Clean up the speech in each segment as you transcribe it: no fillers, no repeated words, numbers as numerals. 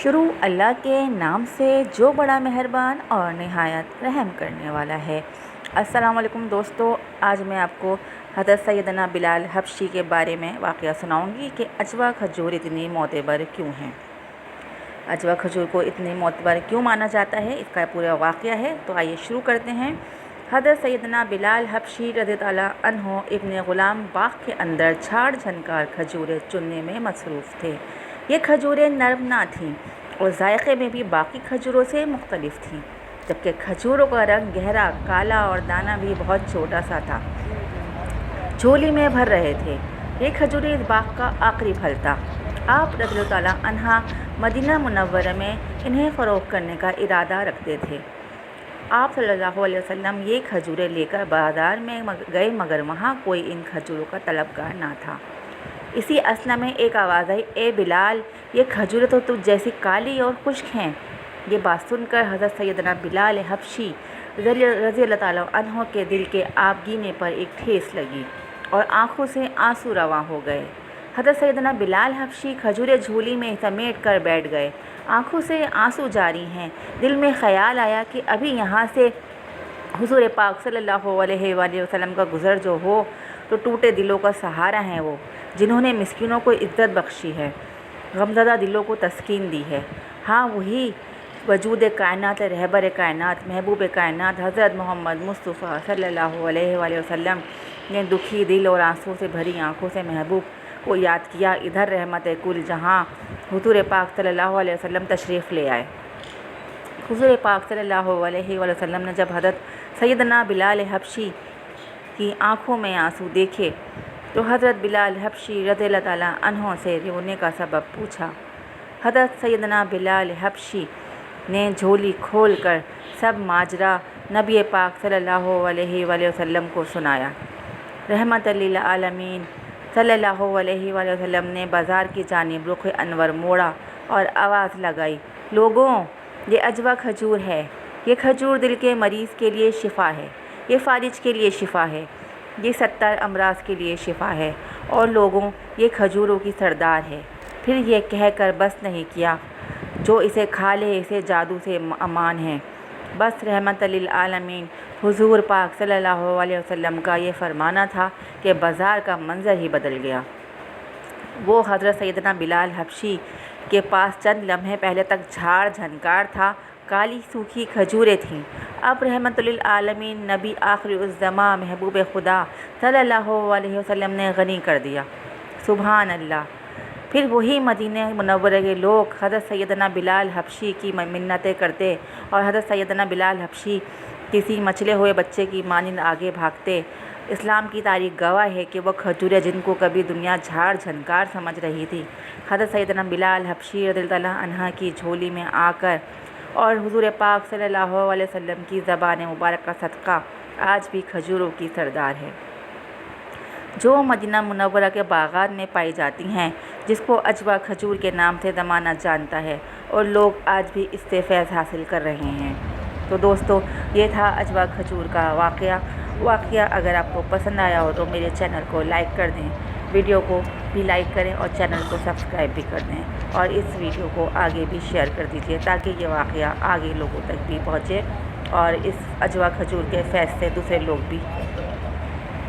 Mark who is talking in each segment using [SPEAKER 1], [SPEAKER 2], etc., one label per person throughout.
[SPEAKER 1] شروع اللہ کے نام سے جو بڑا مہربان اور نہایت رحم کرنے والا ہے۔ السلام علیکم دوستو، آج میں آپ کو حضرت سیدنا بلال حبشی کے بارے میں واقعہ سناؤں گی کہ اجوا کھجور اتنی معتبر کیوں ہیں۔ اجوا کھجور کو اتنی معتبر کیوں مانا جاتا ہے، اس کا پورا واقعہ ہے، تو آئیے شروع کرتے ہیں۔ حضرت سیدنا بلال حبشی رضی اللہ عنہ ابن غلام باغ کے اندر جھاڑ جھنکار کھجوریں چننے میں مصروف تھے۔ یہ کھجوریں نرم نہ تھیں اور ذائقے میں بھی باقی کھجوروں سے مختلف تھیں، جبکہ کھجوروں کا رنگ گہرا کالا اور دانہ بھی بہت چھوٹا سا تھا، جھولی میں بھر رہے تھے۔ یہ کھجوریں اس باغ کا آخری پھل تھا۔ آپ رضی اللہ عنہ مدینہ منورہ میں انہیں فروخت کرنے کا ارادہ رکھتے تھے۔ آپ صلی اللہ علیہ وسلم یہ کھجوریں لے کر بازار میں گئے، مگر وہاں کوئی ان کھجوروں کا طلبگار نہ تھا۔ اسی اثنا میں ایک آواز آئی، اے بلال، یہ کھجوریں تو تجھ جیسی کالی اور خشک ہیں۔ یہ بات سن کر حضرت سیدنا بلال حبشی رضی اللہ عنہ کے دل کے آبگینے پر ایک ٹھیس لگی اور آنکھوں سے آنسو رواں ہو گئے۔ حضرت سیدنا بلال حبشی کھجوریں جھولی میں سمیٹ کر بیٹھ گئے، آنکھوں سے آنسو جاری ہیں۔ دل میں خیال آیا کہ ابھی یہاں سے حضور پاک صلی اللہ علیہ وآلہ وسلم کا گزر جو ہو تو ٹوٹے دلوں کا سہارا ہیں وہ، جنہوں نے مسکینوں کو عزت بخشی ہے، غمزدہ دلوں کو تسکین دی ہے۔ ہاں، وہی وجود کائنات، رہبر کائنات، محبوب کائنات حضرت محمد مصطفیٰ صلی اللہ علیہ وآلہ وسلم نے دکھی دل اور آنسو سے بھری آنکھوں سے محبوب کو یاد کیا۔ ادھر رحمت کل جہاں حضور پاک صلی اللہ علیہ وسلم تشریف لے آئے۔ حضور پاک صلی اللہ علیہ وآلہ وسلم نے جب حضرت سیدنا بلال حبشی کی آنکھوں میں آنسو دیکھے تو حضرت بلال حبشی رضی اللہ عنہ سے رونے کا سبب پوچھا۔ حضرت سیدنا بلال حبشی نے جھولی کھول کر سب ماجرا نبی پاک صلی اللہ علیہ وآلہ وسلم کو سنایا۔ رحمت للعالمین صلی اللہ علیہ وآلہ وسلم نے بازار کی جانب رخ انور موڑا اور آواز لگائی، لوگوں، یہ اجوا کھجور ہے۔ یہ کھجور دل کے مریض کے لیے شفا ہے، یہ فالج کے لیے شفا ہے، یہ 70 امراض کے لیے شفا ہے، اور لوگوں، یہ کھجوروں کی سردار ہے۔ پھر یہ کہہ کر بس نہیں کیا، جو اسے کھا لے اسے جادو سے امان ہے۔ بس رحمت للعالمین حضور پاک صلی اللہ علیہ وسلم کا یہ فرمانا تھا کہ بازار کا منظر ہی بدل گیا۔ وہ حضرت سیدنا بلال حبشی کے پاس چند لمحے پہلے تک جھاڑ جھنکار تھا، کالی سوکھی کھجوریں تھیں، اب رحمت للعالمین نبی آخر الزماں محبوب خدا صلی اللہ علیہ وسلم نے غنی کر دیا۔ سبحان اللہ۔ پھر وہی مدینہ منورہ کے لوگ حضرت سیدنا بلال حبشی کی منتیں کرتے اور حضرت سیدنا بلال حبشی کسی مچلے ہوئے بچے کی مانند آگے بھاگتے۔ اسلام کی تاریخ گواہ ہے کہ وہ کھجوریں جن کو کبھی دنیا جھاڑ جھنکار سمجھ رہی تھی، حضرت سیدنا بلال حبشی رضی اللہ عنہ کی جھولی میں آ کر اور حضور پاک صلی اللہ علیہ وسلم کی زبان مبارک کا صدقہ آج بھی کھجوروں کی سردار ہے، جو مدینہ منورہ کے باغات میں پائی جاتی ہیں، جس کو اجوا کھجور کے نام سے زمانہ جانتا ہے، اور لوگ آج بھی اس سے فیض حاصل کر رہے ہیں۔ تو دوستو، یہ تھا اجوا کھجور کا واقعہ اگر آپ کو پسند آیا ہو تو میرے چینل کو لائک کر دیں، ویڈیو کو بھی لائک کریں اور چینل کو سبسکرائب بھی کر دیں، اور اس ویڈیو کو آگے بھی شیئر کر دیجیے تاکہ یہ واقعہ آگے لوگوں تک بھی پہنچے اور اس اجوا کھجور کے فیض سے دوسرے لوگ بھی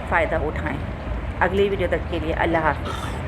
[SPEAKER 1] فائدہ اٹھائیں۔ اگلی ویڈیو تک کے لیے اللہ حافظ۔